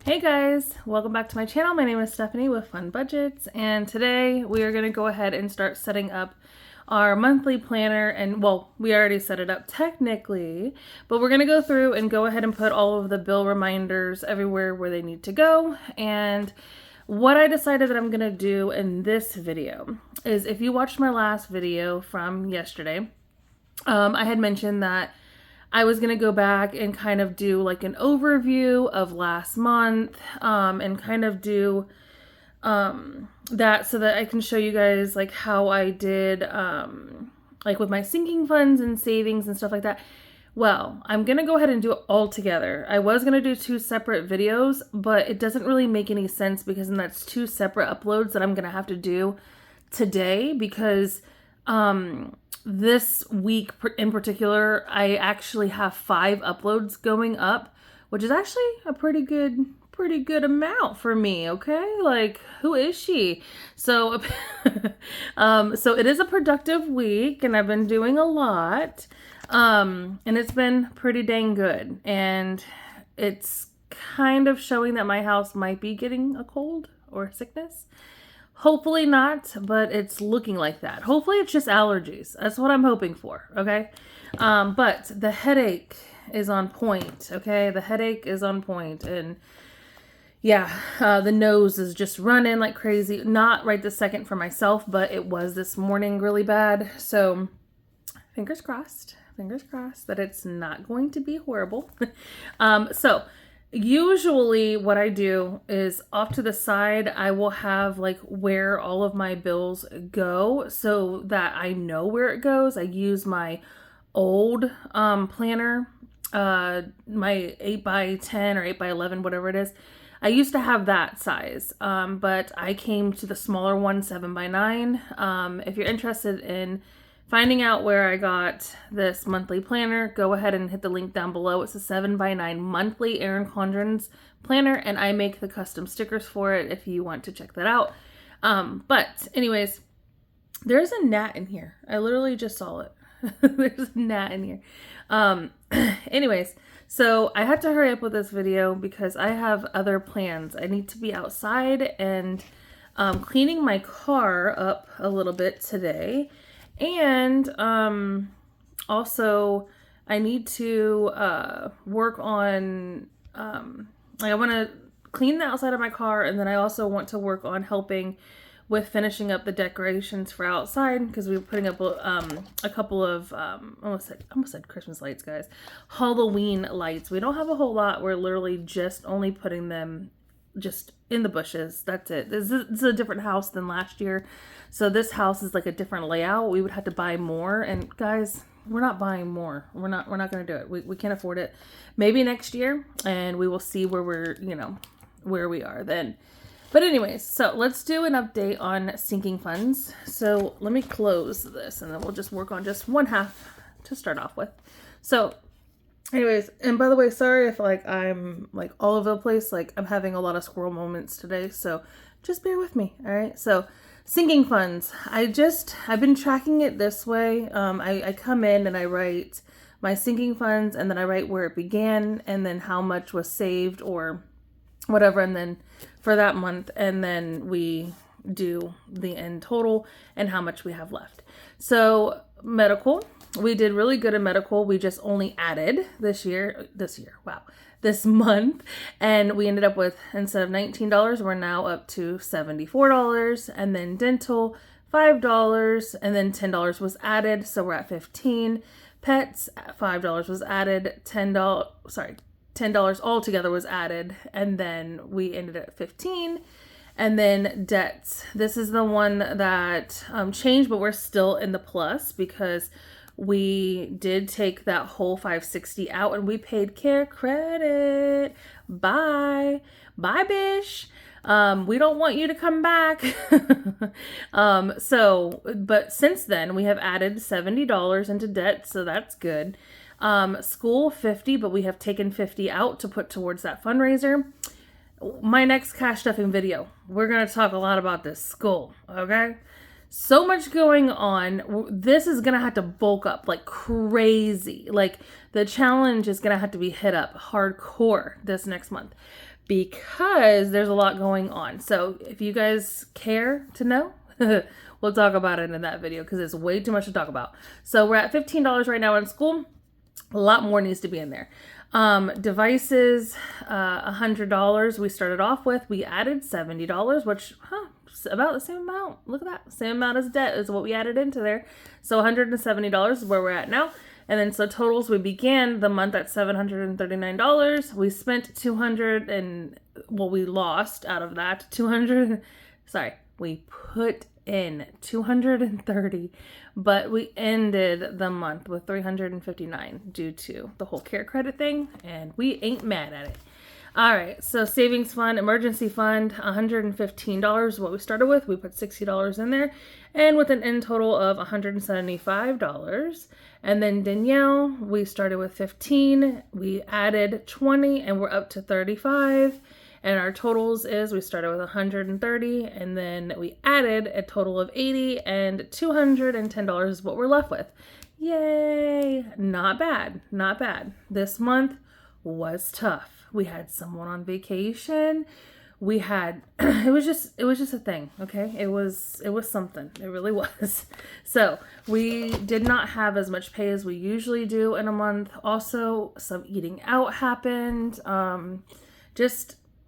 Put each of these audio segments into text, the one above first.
Hey guys, welcome back to my channel. My name is Stephanie with Fun Budgets, and today we are going to go ahead and start setting up our monthly planner. And well, we already set it up technically, but we're going to go through and go ahead and put all of the bill reminders everywhere where they need to go. And what I decided that I'm going to do in this video is, if you watched my last video from yesterday, I had mentioned that I was going to go back and kind of do like an overview of last month, and kind of do that so that I can show you guys like how I did, like with my sinking funds and savings and stuff like that. Well, I'm going to go ahead and do it all together. I was going to do two separate videos, but it doesn't really make any sense because then that's two separate uploads that I'm going to have to do today because, this week in particular, I actually have 5 uploads going up, which is actually a pretty good amount for me. Okay. Like, who is she? So, so it is a productive week and I've been doing a lot. And it's been pretty dang good. And it's kind of showing that my house might be getting a cold or sickness. Hopefully not, but it's looking like that. Hopefully it's just allergies. That's what I'm hoping for, okay? But the headache is on point, okay? The headache is on point, and yeah, the nose is just running like crazy. Not right this second for myself, but it was this morning really bad. So fingers crossed that it's not going to be horrible. So usually what I do is off to the side, I will have like where all of my bills go so that I know where it goes. I use my old planner, my 8x10 or 8x11, whatever it is. I used to have that size, but I came to the smaller one, 7x9. If you're interested in finding out where I got this monthly planner, go ahead and hit the link down below. It's a 7x9 monthly Erin Condren's planner, and I make the custom stickers for it if you want to check that out. But anyways, there's a gnat in here. I literally just saw it. There's a gnat in here. Anyways, so I had to hurry up with this video because I have other plans. I need to be outside and cleaning my car up a little bit today. And also I need to work on, like I want to clean the outside of my car, and then I also want to work on helping with finishing up the decorations for outside because we were putting up a couple of, almost said Christmas lights, guys. Halloween lights. We don't have a whole lot. We're literally just only putting them just in the bushes. That's it. This is a different house than last year. So this house is like a different layout. We would have to buy more, and guys, we're not buying more. We're not going to do it. We can't afford it. Maybe next year, and we will see where we're, where we are then. But anyways, so let's do an update on sinking funds. So let me close this and then we'll just work on just one half to start off with. So anyways, and by the way, sorry if like I'm like all over the place. Like I'm having a lot of squirrel moments today, so just bear with me. All right. So sinking funds, I've been tracking it this way. I come in and I write my sinking funds, and then I write where it began and then how much was saved or whatever, and then for that month, and then we do the end total and how much we have left. So medical, we did really good in medical. We just only added this month, and we ended up with, instead of $19, we're now up to $74. And then dental, $5, and then $10 was added, so we're at $15. Pets, $5 was added, $10 altogether was added, and then we ended at $15. And then debts, this is the one that changed, but we're still in the plus because we did take that whole $560 out and we paid care credit. Bye bish. We don't want you to come back. But since then we have added $70 into debt, so that's good. School $50, but we have taken $50 out to put towards that fundraiser. My next cash stuffing video, we're going to talk a lot about this school, okay? So much going on. This is going to have to bulk up like crazy. Like the challenge is going to have to be hit up hardcore this next month. because there's a lot going on. So if you guys care to know, we'll talk about it in that video because it's way too much to talk about. So we're at $15 right now in school. A lot more needs to be in there. Devices, $100 we started off with. We added $70, which, about the same amount. Look at that. Same amount as debt is what we added into there. So $170 is where we're at now. And then so totals, we began the month at $739. We spent we lost out of that 200. Sorry, we put in 230, but we ended the month with 359 due to the whole care credit thing, and we ain't mad at it. All right, so savings fund, emergency fund, $115 is what we started with. We put $60 in there, and with an end total of $175. And then Danielle, we started with 15, we added 20, and we're up to 35. And our totals is we started with 130, and then we added a total of 80, and $210 is what we're left with. Yay! Not bad, not bad. This month was tough. We had someone on vacation. We had it was just a thing, okay? It was something. It really was. So we did not have as much pay as we usually do in a month. Also, some eating out happened.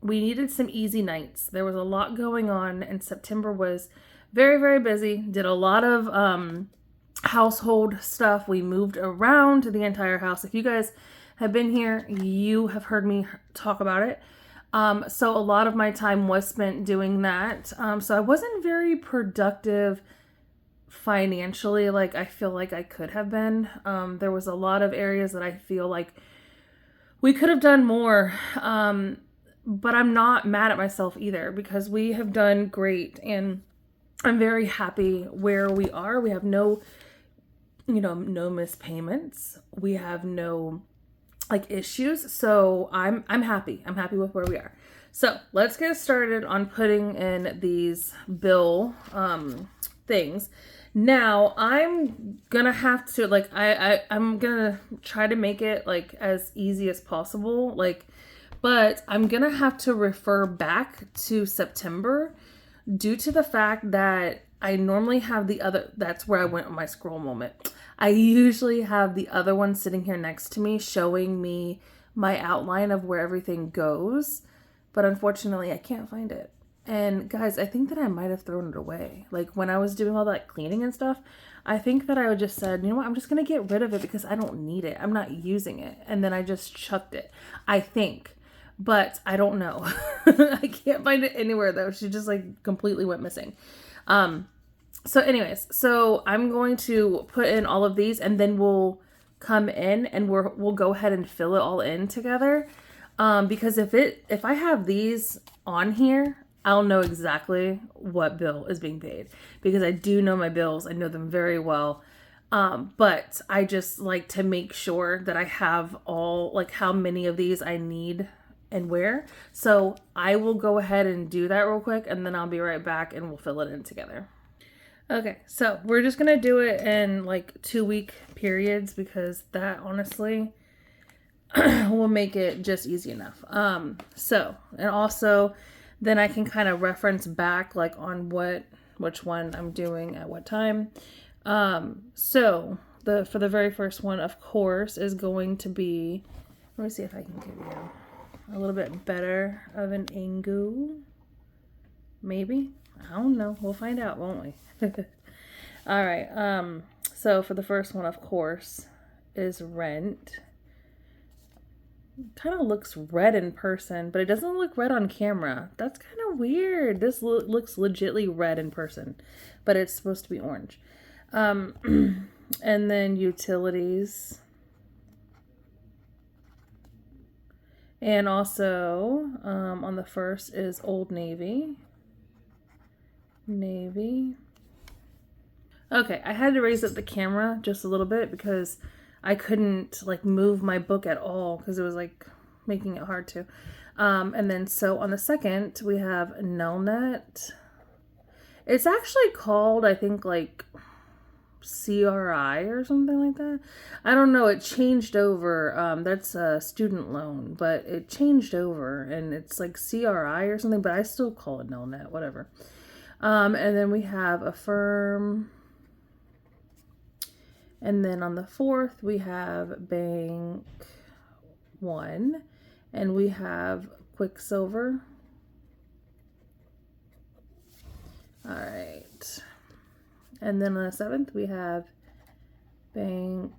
We needed some easy nights. There was a lot going on, and September was very, very busy. Did a lot of household stuff. We moved around the entire house. If you guys have been here, you have heard me talk about it. So a lot of my time was spent doing that. So I wasn't very productive financially, like I feel like I could have been. There was a lot of areas that I feel like we could have done more. But I'm not mad at myself either because we have done great, and I'm very happy where we are. We have no missed payments. We have no issues. So I'm happy. I'm happy with where we are. So let's get started on putting in these bill things. Now I'm gonna have to I'm gonna try to make it as easy as possible. But I'm going to have to refer back to September due to the fact that I normally have that's where I went on my scroll moment. I usually have the other one sitting here next to me showing me my outline of where everything goes. But unfortunately, I can't find it. And guys, I think that I might have thrown it away. When I was doing all that cleaning and stuff, I think that I would just said, you know what, I'm just going to get rid of it because I don't need it. I'm not using it. And then I just chucked it, I think. But I don't know. I can't find it anywhere though. She just completely went missing. So anyways, so I'm going to put in all of these, and then we'll come in and we'll go ahead and fill it all in together. Because if I have these on here, I'll know exactly what bill is being paid because I do know my bills. I know them very well. But I just like to make sure that I have all how many of these I need and where. So I will go ahead and do that real quick, and then I'll be right back and we'll fill it in together. Okay, so we're just gonna do it in 2-week periods because that honestly will make it just easy enough. And also then I can kind of reference back on which one I'm doing at what time. So for the very first one, of course, is going to be, let me see if I can give you a little bit better of an angle. Maybe. I don't know. We'll find out, won't we? All right. So for the first one, of course, is rent. Kind of looks red in person, but it doesn't look red on camera. That's kind of weird. This looks legitly red in person, but it's supposed to be orange. And then utilities. And also, on the first is Old Navy. Okay, I had to raise up the camera just a little bit because I couldn't move my book at all because it was making it hard to. And then so on the second, we have Nelnet. It's actually called, I think, CRI or something like that. I don't know. It changed over. That's a student loan, but it changed over and it's like CRI or something, but I still call it Nelnet, whatever. And then we have Affirm. And then on the 4th, we have Bank 1. And we have Quicksilver. All right. And then on the 7th, we have bank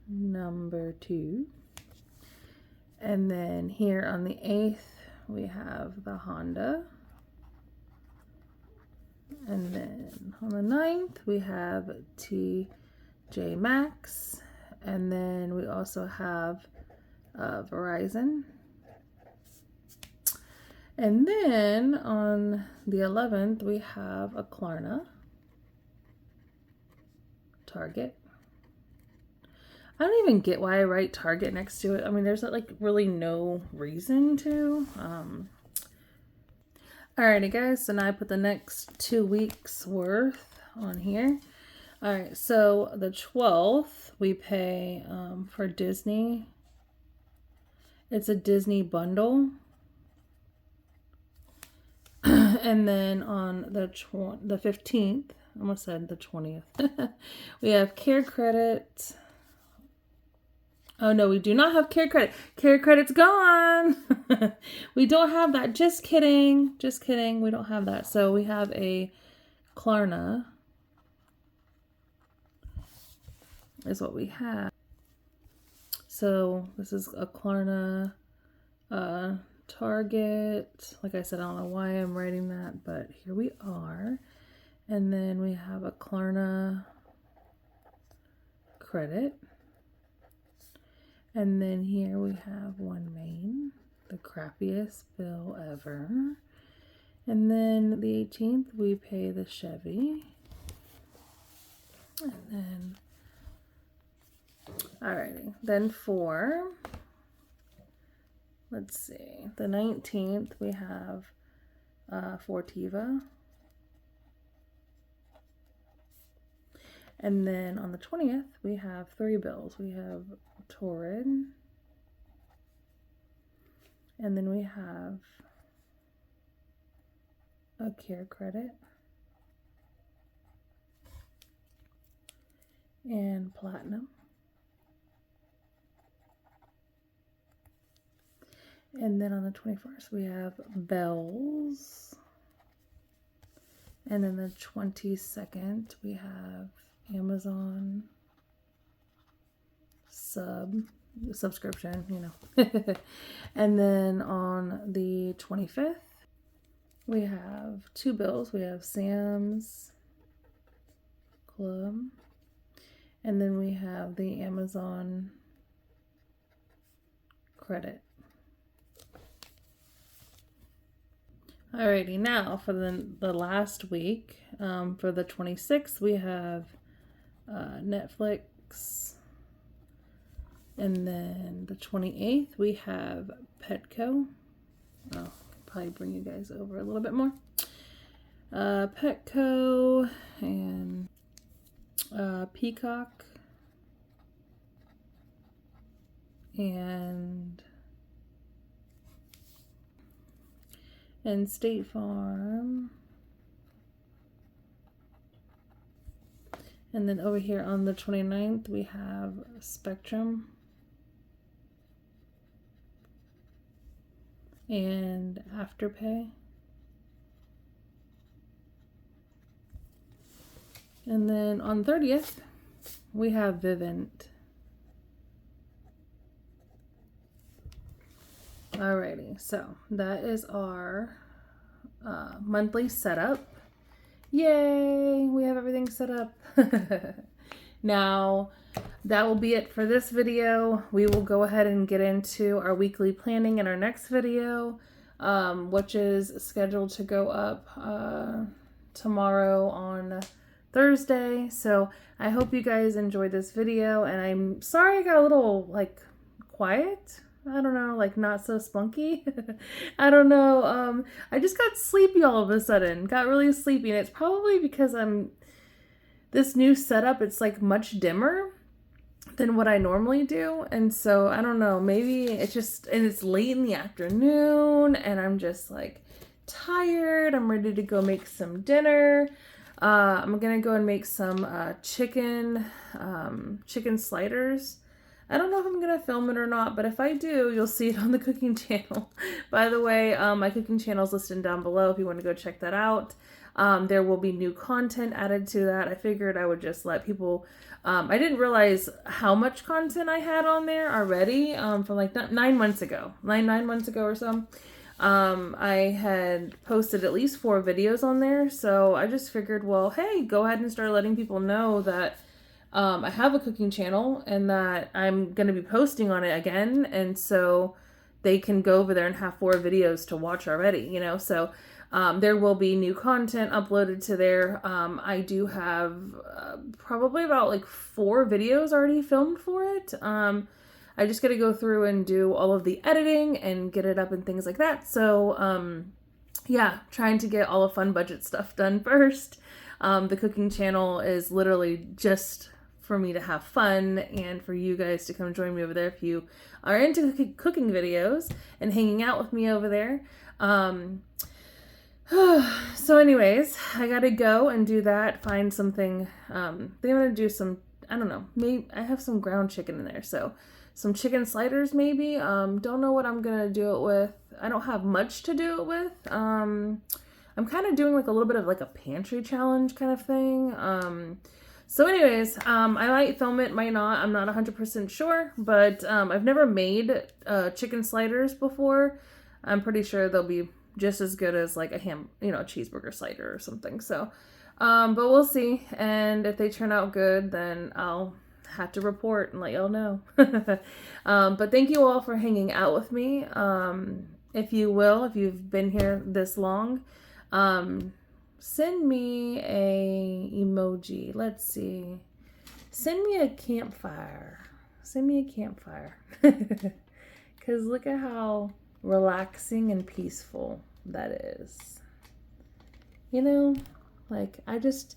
number 2. And then here on the 8th, we have the Honda. And then on the 9th, we have TJ Maxx. And then we also have Verizon. And then on the 11th, we have a Klarna. Target. I don't even get why I write Target next to it. I mean, there's like really no reason to. Alrighty guys, so now I put the next 2 weeks worth on here. Alright, so the 12th we pay for Disney. It's a Disney bundle. And then on the 15th, I almost said the 20th. We have Care Credit. Oh no, we do not have Care Credit. Care Credit's gone. We don't have that. Just kidding. Just kidding. We don't have that. So we have a Klarna is what we have. So this is a Klarna Target. Like I said, I don't know why I'm writing that, but here we are. And then we have a Klarna Credit. And then here we have One Main, the crappiest bill ever. And then the 18th, we pay the Chevy. And then, alrighty, then for, let's see, the 19th, we have Fortiva. And then on the 20th, we have 3 bills. We have Torrid. And then we have a Care Credit. And Platinum. And then on the 21st, we have Bells. And then the 22nd, we have Amazon subscription, you know. And then on the 25th, we have 2 bills. We have Sam's Club. And then we have the Amazon credit. Alrighty, now for the last week, for the 26th, we have Netflix. And then the 28th, we have Petco. Oh, I'll probably bring you guys over a little bit more. Petco and Peacock. And State Farm. And then over here on the 29th, we have Spectrum and Afterpay. And then on 30th, we have Vivint. Alrighty, so that is our monthly setup. Yay, we have everything set up. Now, that will be it for this video. We will go ahead and get into our weekly planning in our next video, which is scheduled to go up tomorrow on Thursday. So I hope you guys enjoyed this video, and I'm sorry I got a little like quiet. I don't know, like not so spunky. I don't know. I just got sleepy all of a sudden. Got really sleepy, and it's probably because I'm this new setup, it's like much dimmer than what I normally do. And so I don't know, maybe it's just, and it's late in the afternoon and I'm just like tired. I'm ready to go make some dinner. I'm gonna go and make some chicken sliders. I don't know if I'm gonna film it or not, but if I do, you'll see it on the cooking channel. By the way, my cooking channel is listed down below if you want to go check that out. There will be new content added to that. I figured I would just let people, I didn't realize how much content I had on there already, from like 9 months ago, nine months ago or so. I had posted at least 4 videos on there. So I just figured, well, hey, go ahead and start letting people know that I have a cooking channel and that I'm going to be posting on it again. And so they can go over there and have 4 videos to watch already, you know? So there will be new content uploaded to there. I do have probably about like 4 videos already filmed for it. I just got to go through and do all of the editing and get it up and things like that. So yeah, trying to get all the fun budget stuff done first. The cooking channel is literally just for me to have fun and for you guys to come join me over there if you are into cooking videos and hanging out with me over there. So anyways, I gotta go and do that, find something. I'm gonna do some, I don't know, maybe I have some ground chicken in there, so some chicken sliders maybe. Don't know what I'm gonna do it with. I don't have much to do it with. I'm kind of doing like a little bit of like a pantry challenge kind of thing. So anyways, I might film it, might not. I'm not 100% sure, but I've never made chicken sliders before. I'm pretty sure they'll be just as good as like a cheeseburger slider or something. So, but we'll see. And if they turn out good, then I'll have to report and let y'all know. But thank you all for hanging out with me. If you've been here this long, send me a emoji. Let's see. Send me a campfire. Send me a campfire. Because look at how relaxing and peaceful that is. You know, like I just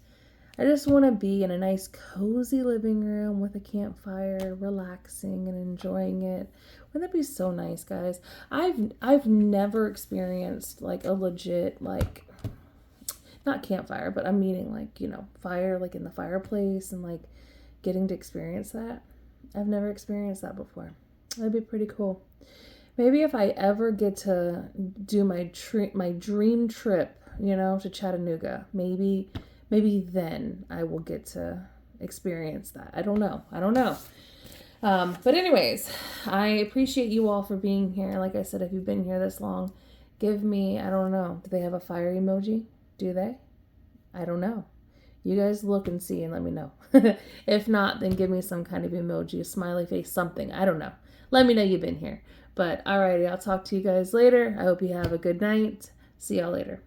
want to be in a nice cozy living room with a campfire, relaxing and enjoying it. Wouldn't that be so nice, guys? I've never experienced like a legit, like, not campfire, but I'm meaning like, fire, like in the fireplace and like getting to experience that. I've never experienced that before. That'd be pretty cool. Maybe if I ever get to do my dream trip, to Chattanooga, maybe then I will get to experience that. I don't know. But anyways, I appreciate you all for being here. Like I said, if you've been here this long, give me, I don't know, do they have a fire emoji? Do they? I don't know. You guys look and see and let me know. If not, then give me some kind of emoji, a smiley face, something. I don't know. Let me know you've been here. But alrighty, I'll talk to you guys later. I hope you have a good night. See y'all later.